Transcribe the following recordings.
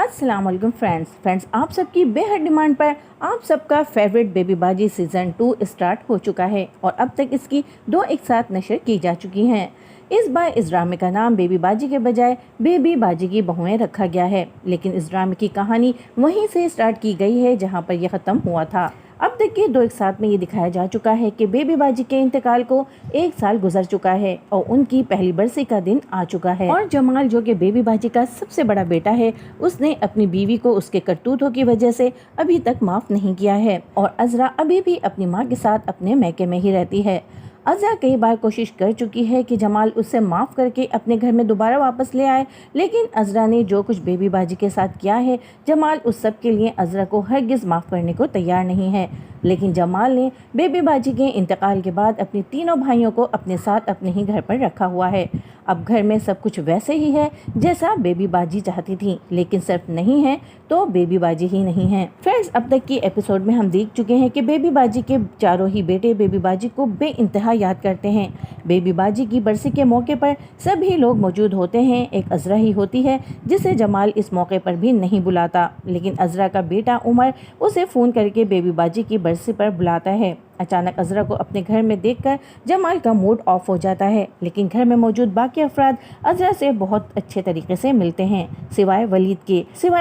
अस्सलाम वालेकुम फ्रेंड्स आप सबकी बेहद डिमांड पर आप सबका फेवरेट बेबी बाजी सीज़न 2 स्टार्ट हो चुका है और अब तक इसकी 2 एक साथ नशर की जा चुकी हैं। इस बार इस ड्रामे का नाम बेबी बाजी के बजाय बेबी बाजी की बहुएं रखा गया है, लेकिन इस ड्रामे की कहानी वहीं से स्टार्ट की गई है जहां पर यह ख़त्म हुआ था। अब तक के 2 एक साथ में ये दिखाया जा चुका है कि बेबी बाजी के इंतकाल को 1 साल गुजर चुका है और उनकी पहली बरसी का दिन आ चुका है। और जमाल जो कि बेबी बाजी का सबसे बड़ा बेटा है, उसने अपनी बीवी को उसके करतूतों की वजह से अभी तक माफ़ नहीं किया है और अज़रा अभी भी अपनी माँ के साथ अपने मैके में ही रहती है। अज़रा कई बार कोशिश कर चुकी है कि जमाल उससे माफ़ करके अपने घर में दोबारा वापस ले आए, लेकिन अज़रा ने जो कुछ बेबी बाजी के साथ किया है, जमाल उस सब के लिए अज़रा को हरगिज़ माफ़ करने को तैयार नहीं है। लेकिन जमाल ने बेबी बाजी के इंतकाल के बाद अपने तीनों भाइयों को अपने साथ अपने ही घर पर रखा हुआ है। अब घर में सब कुछ वैसे ही है जैसा बेबी बाजी चाहती थी, लेकिन सिर्फ नहीं है तो बेबी बाजी ही नहीं है। फ्रेंड्स, अब तक की एपिसोड में हम देख चुके हैं कि बेबी बाजी के चारों ही बेटे बेबी बाजी को बेइंतहा याद करते हैं। बेबी बाजी की बरसी के मौके पर सभी लोग मौजूद होते हैं, एक अज़रा ही होती है जिसे जमाल इस मौके पर भी नहीं बुलाता, लेकिन अज़रा का बेटा उमर उसे फ़ोन करके बेबी बाजी की बरसी पर बुलाता है। अचानक अज़रा को अपने घर में देखकर जमाल का मूड ऑफ हो जाता है, लेकिन घर में मौजूद बाकी अफराद अज़रा से बहुत अच्छे तरीके से मिलते हैं, सिवाय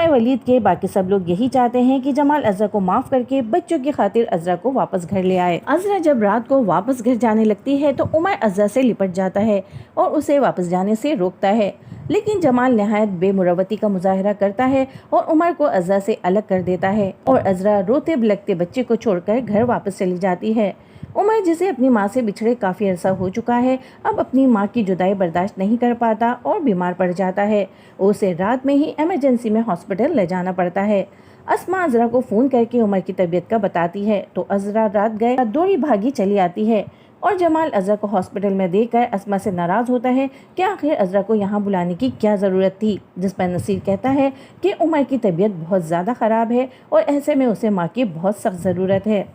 वलीद के बाकी सब लोग यही चाहते हैं कि जमाल अज़रा को माफ़ करके बच्चों की खातिर अज़रा को वापस घर ले आए। अज़रा जब रात को वापस घर जाने लगती है तो उमर अज़रा से लिपट जाता है और उसे वापस जाने से रोकता है, लेकिन जमाल नहायत बेमुरवती का मुजाहरा करता है और उमर को अज़रा से अलग कर देता है और अज़रा रोते बिलखते बच्चे को छोड़कर घर वापस चली जाती है। उमर, जिसे अपनी माँ से बिछड़े काफ़ी अरसा हो चुका है, अब अपनी माँ की जुदाई बर्दाश्त नहीं कर पाता और बीमार पड़ जाता है। उसे रात में ही इमरजेंसी में हॉस्पिटल ले जाना पड़ता है। अस्मा अज़रा को फ़ोन करके उमर की तबीयत का बताती है तो अज़रा रात गए दौड़ी भागी चली आती है और जमाल अज़रा को हॉस्पिटल में देखकर अस्मा से नाराज़ होता है कि आखिर अज़रा को यहाँ बुलाने की क्या ज़रूरत थी, जिस पर नसीर कहता है कि उमर की तबीयत बहुत ज़्यादा ख़राब है और ऐसे में उसे माँ की बहुत सख्त ज़रूरत है।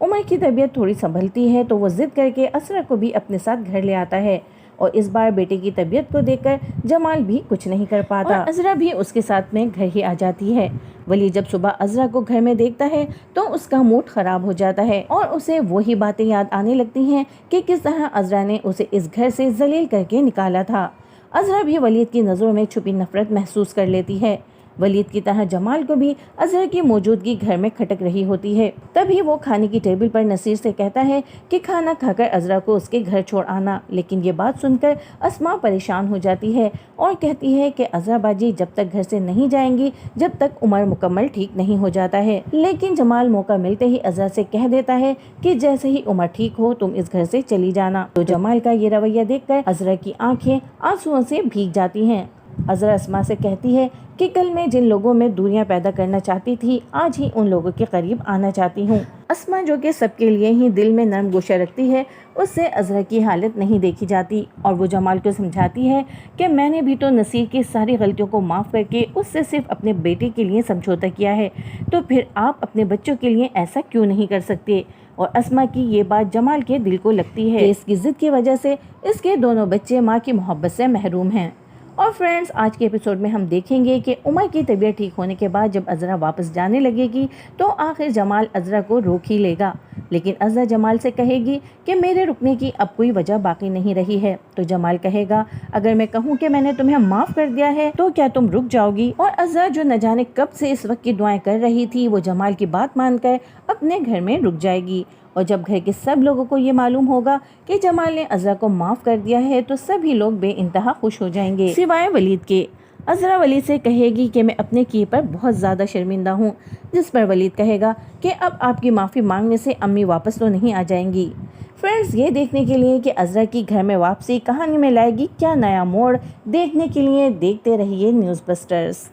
उमर की तबीयत थोड़ी संभलती है तो वो ज़िद करके अज़रा को भी अपने साथ घर ले आता है और इस बार बेटे की तबीयत को देखकर जमाल भी कुछ नहीं कर पाता और अज़रा भी उसके साथ में घर ही आ जाती है। वली जब सुबह अज़रा को घर में देखता है तो उसका मूड ख़राब हो जाता है और उसे वही बातें याद आने लगती हैं कि किस तरह अज़रा ने उसे इस घर से जलील करके निकाला था। अज़रा भी वलीद की नज़रों में छुपी नफरत महसूस कर लेती है। वलीद की तरह जमाल को भी अज़रा की मौजूदगी घर में खटक रही होती है। तभी वो खाने की टेबल पर नसीर से कहता है कि खाना खाकर अज़रा को उसके घर छोड़ आना, लेकिन ये बात सुनकर अस्मा परेशान हो जाती है और कहती है कि अज़रा बाजी जब तक घर से नहीं जाएंगी जब तक उमर मुकम्मल ठीक नहीं हो जाता है। लेकिन जमाल मौका मिलते ही अज़रा से कह देता है कि जैसे ही उमर ठीक हो तुम इस घर से चली जाना। तो जमाल का ये रवैया देखकर अज़रा की आंखें आंसुओं से भीग जाती हैं। अज़रा अस्मा से कहती है कि कल मैं जिन लोगों में दूरियां पैदा करना चाहती थी, आज ही उन लोगों के करीब आना चाहती हूँ। अस्मा, जो कि सबके लिए ही दिल में नरम गोशा रखती है, उससे अज़रा की हालत नहीं देखी जाती और वो जमाल को समझाती है कि मैंने भी तो नसीर की सारी गलतियों को माफ़ करके उससे सिर्फ अपने बेटे के लिए समझौता किया है, तो फिर आप अपने बच्चों के लिए ऐसा क्यों नहीं कर सकते। और अस्मा की ये बात जमाल के दिल को लगती है कि इसकी ज़िद की वजह से इसके दोनों बच्चे माँ की मोहब्बत से महरूम हैं। और फ्रेंड्स, आज के एपिसोड में हम देखेंगे कि उमर की तबीयत ठीक होने के बाद जब अज़रा वापस जाने लगेगी तो आखिर जमाल अज़रा को रोक ही लेगा, लेकिन अज़रा जमाल से कहेगी कि मेरे रुकने की अब कोई वजह बाकी नहीं रही है। तो जमाल कहेगा, अगर मैं कहूँ कि मैंने तुम्हें माफ़ कर दिया है तो क्या तुम रुक जाओगी। और अज़रा, जो न जाने कब से इस वक्त की दुआएं कर रही थी, वो जमाल की बात मानकर अपने घर में रुक जाएगी। और जब घर के सब लोगों को ये मालूम होगा कि जमाल ने अज़रा को माफ़ कर दिया है तो सभी लोग बेइंतहा खुश हो जाएंगे, सिवाय वलीद के। अज़रा वलीद से कहेगी कि मैं अपने किए पर बहुत ज़्यादा शर्मिंदा हूँ, जिस पर वलीद कहेगा कि अब आपकी माफ़ी मांगने से अम्मी वापस तो नहीं आ जाएंगी। फ्रेंड्स, ये देखने के लिए कि अज़रा की घर में वापसी कहानी में लाएगी क्या नया मोड़, देखने के लिए देखते रहिए न्यूज़ बस्टर्स।